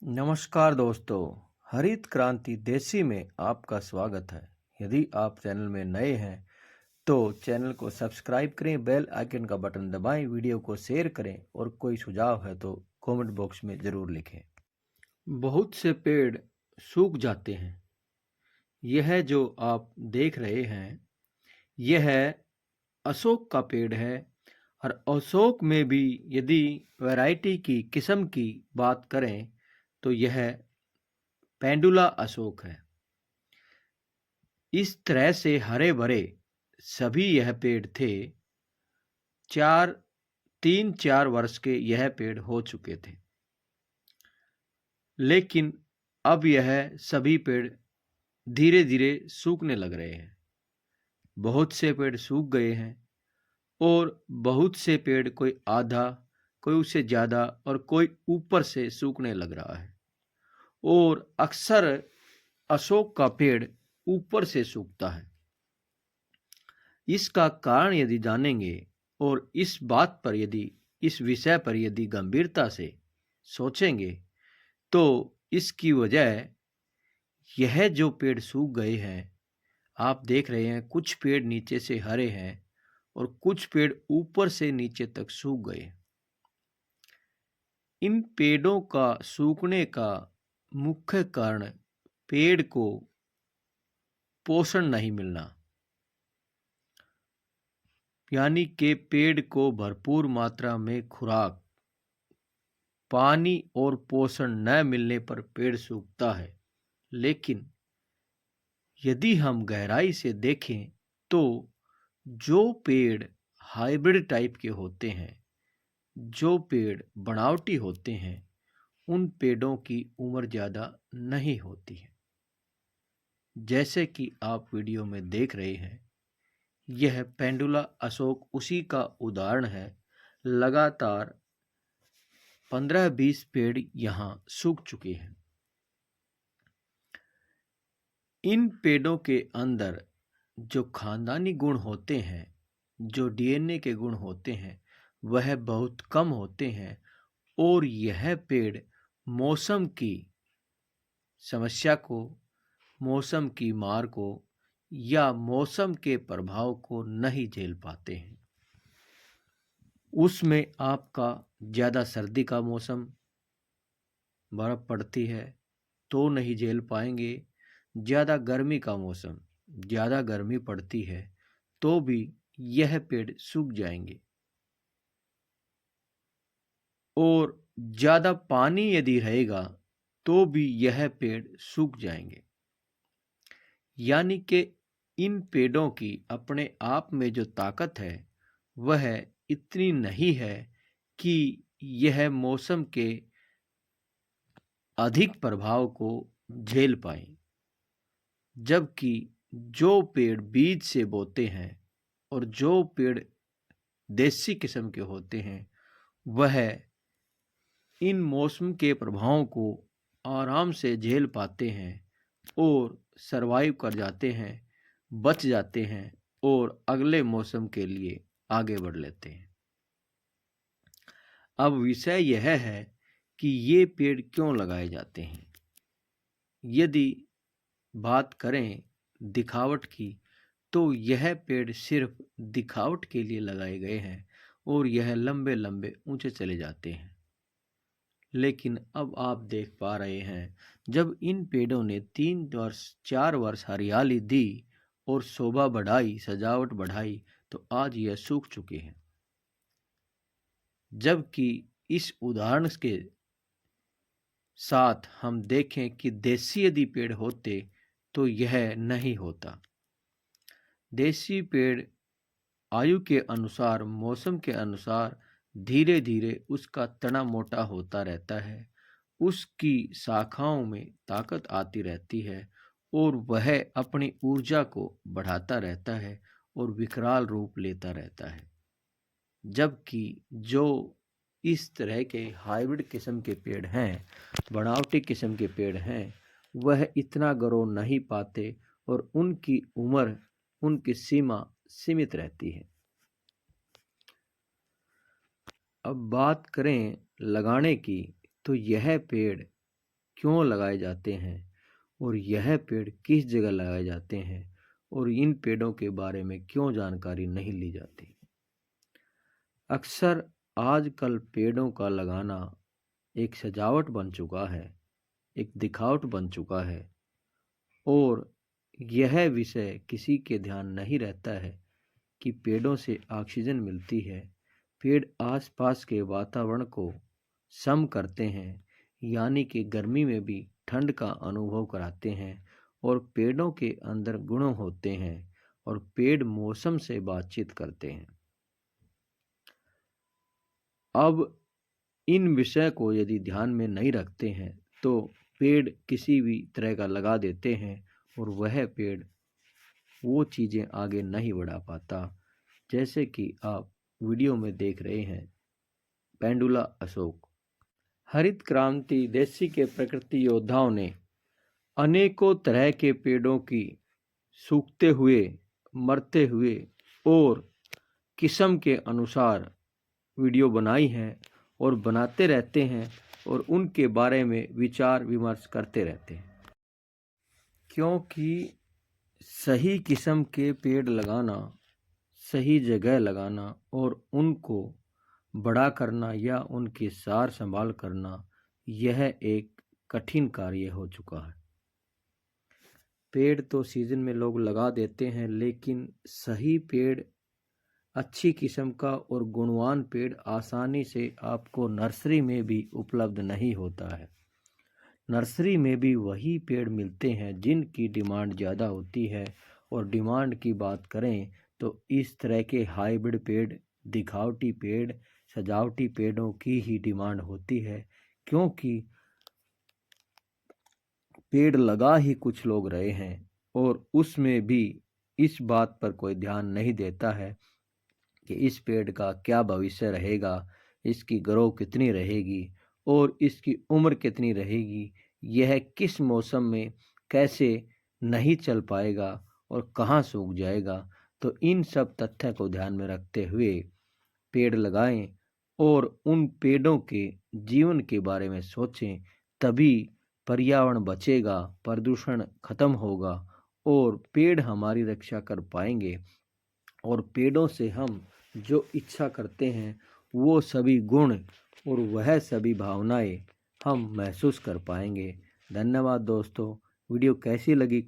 नमस्कार दोस्तों, हरित क्रांति देसी में आपका स्वागत है। यदि आप चैनल में नए हैं तो चैनल को सब्सक्राइब करें, बेल आइकन का बटन दबाएं, वीडियो को शेयर करें और कोई सुझाव है तो कमेंट बॉक्स में ज़रूर लिखें। बहुत से पेड़ सूख जाते हैं। यह जो आप देख रहे हैं यह अशोक का पेड़ है और अशोक में भी यदि वैरायटी की किस्म की बात करें तो यह पेंडुला अशोक है। इस तरह से हरे भरे सभी यह पेड़ थे। 3-4 वर्ष के यह पेड़ हो चुके थे, लेकिन अब यह सभी पेड़ धीरे धीरे सूखने लग रहे हैं। बहुत से पेड़ सूख गए हैं और बहुत से पेड़ कोई आधा, कोई उससे ज़्यादा और कोई ऊपर से सूखने लग रहा है। और अक्सर अशोक का पेड़ ऊपर से सूखता है। इसका कारण यदि जानेंगे और इस बात पर यदि इस विषय पर यदि गंभीरता से सोचेंगे तो इसकी वजह यह जो पेड़ सूख गए हैं, आप देख रहे हैं कुछ पेड़ नीचे से हरे हैं और कुछ पेड़ ऊपर से नीचे तक सूख गए। इन पेड़ों का सूखने का मुख्य कारण पेड़ को पोषण नहीं मिलना, यानी कि पेड़ को भरपूर मात्रा में खुराक, पानी और पोषण न मिलने पर पेड़ सूखता है। लेकिन यदि हम गहराई से देखें तो जो पेड़ हाइब्रिड टाइप के होते हैं, जो पेड़ बनावटी होते हैं, उन पेड़ों की उम्र ज़्यादा नहीं होती है। जैसे कि आप वीडियो में देख रहे हैं, यह पेंडुला अशोक उसी का उदाहरण है। लगातार 15-20 पेड़ यहाँ सूख चुके हैं। इन पेड़ों के अंदर जो खानदानी गुण होते हैं, जो डीएनए के गुण होते हैं, वह बहुत कम होते हैं और यह पेड़ मौसम की समस्या को, मौसम की मार को या मौसम के प्रभाव को नहीं झेल पाते हैं। उसमें आपका ज़्यादा सर्दी का मौसम, बर्फ़ पड़ती है तो नहीं झेल पाएंगे। ज़्यादा गर्मी का मौसम, ज़्यादा गर्मी पड़ती है तो भी यह पेड़ सूख जाएंगे। और ज़्यादा पानी यदि रहेगा तो भी यह पेड़ सूख जाएंगे। यानी कि इन पेड़ों की अपने आप में जो ताकत है वह इतनी नहीं है कि यह मौसम के अधिक प्रभाव को झेल पाए। जबकि जो पेड़ बीज से बोते हैं और जो पेड़ देसी किस्म के होते हैं, वह इन मौसम के प्रभावों को आराम से झेल पाते हैं और सरवाइव कर जाते हैं, बच जाते हैं और अगले मौसम के लिए आगे बढ़ लेते हैं। अब विषय यह है कि ये पेड़ क्यों लगाए जाते हैं। यदि बात करें दिखावट की तो यह पेड़ सिर्फ दिखावट के लिए लगाए गए हैं और यह लंबे लंबे ऊंचे चले जाते हैं। लेकिन अब आप देख पा रहे हैं, जब इन पेड़ों ने 3-4 वर्ष हरियाली दी और शोभा बढ़ाई, सजावट बढ़ाई, तो आज यह सूख चुके हैं। जबकि इस उदाहरण के साथ हम देखें कि देसी यदि पेड़ होते तो यह नहीं होता। देसी पेड़ आयु के अनुसार, मौसम के अनुसार धीरे धीरे उसका तना मोटा होता रहता है, उसकी शाखाओं में ताकत आती रहती है और वह अपनी ऊर्जा को बढ़ाता रहता है और विकराल रूप लेता रहता है। जबकि जो इस तरह के हाइब्रिड किस्म के पेड़ हैं, बनावटी किस्म के पेड़ हैं, वह इतना ग्रो नहीं पाते और उनकी उम्र, उनकी सीमा सीमित रहती है। अब बात करें लगाने की तो यह पेड़ क्यों लगाए जाते हैं और यह पेड़ किस जगह लगाए जाते हैं और इन पेड़ों के बारे में क्यों जानकारी नहीं ली जाती। अक्सर आजकल पेड़ों का लगाना एक सजावट बन चुका है, एक दिखावट बन चुका है और यह विषय किसी के ध्यान नहीं रहता है कि पेड़ों से ऑक्सीजन मिलती है। पेड़ आसपास के वातावरण को सम करते हैं, यानी कि गर्मी में भी ठंड का अनुभव कराते हैं और पेड़ों के अंदर गुण होते हैं और पेड़ मौसम से बातचीत करते हैं। अब इन विषय को यदि ध्यान में नहीं रखते हैं तो पेड़ किसी भी तरह का लगा देते हैं और वह पेड़ वो चीज़ें आगे नहीं बढ़ा पाता। जैसे कि आप वीडियो में देख रहे हैं, पेंडुला अशोक। हरित क्रांति देशी के प्रकृति योद्धाओं ने अनेकों तरह के पेड़ों की सूखते हुए, मरते हुए और किस्म के अनुसार वीडियो बनाई हैं और बनाते रहते हैं और उनके बारे में विचार विमर्श करते रहते हैं, क्योंकि सही किस्म के पेड़ लगाना, सही जगह लगाना और उनको बड़ा करना या उनकी सार संभाल करना, यह एक कठिन कार्य हो चुका है। पेड़ तो सीजन में लोग लगा देते हैं, लेकिन सही पेड़, अच्छी किस्म का और गुणवान पेड़ आसानी से आपको नर्सरी में भी उपलब्ध नहीं होता है। नर्सरी में भी वही पेड़ मिलते हैं जिनकी डिमांड ज़्यादा होती है और डिमांड की बात करें तो इस तरह के हाइब्रिड पेड़, दिखावटी पेड़, सजावटी पेड़ों की ही डिमांड होती है, क्योंकि पेड़ लगा ही कुछ लोग रहे हैं और उसमें भी इस बात पर कोई ध्यान नहीं देता है कि इस पेड़ का क्या भविष्य रहेगा, इसकी ग्रो कितनी रहेगी और इसकी उम्र कितनी रहेगी, यह किस मौसम में कैसे नहीं चल पाएगा और कहाँ सूख जाएगा। तो इन सब तथ्य को ध्यान में रखते हुए पेड़ लगाएं और उन पेड़ों के जीवन के बारे में सोचें, तभी पर्यावरण बचेगा, प्रदूषण खत्म होगा और पेड़ हमारी रक्षा कर पाएंगे और पेड़ों से हम जो इच्छा करते हैं वो सभी गुण और वह सभी भावनाएं हम महसूस कर पाएंगे। धन्यवाद दोस्तों। वीडियो कैसी लगी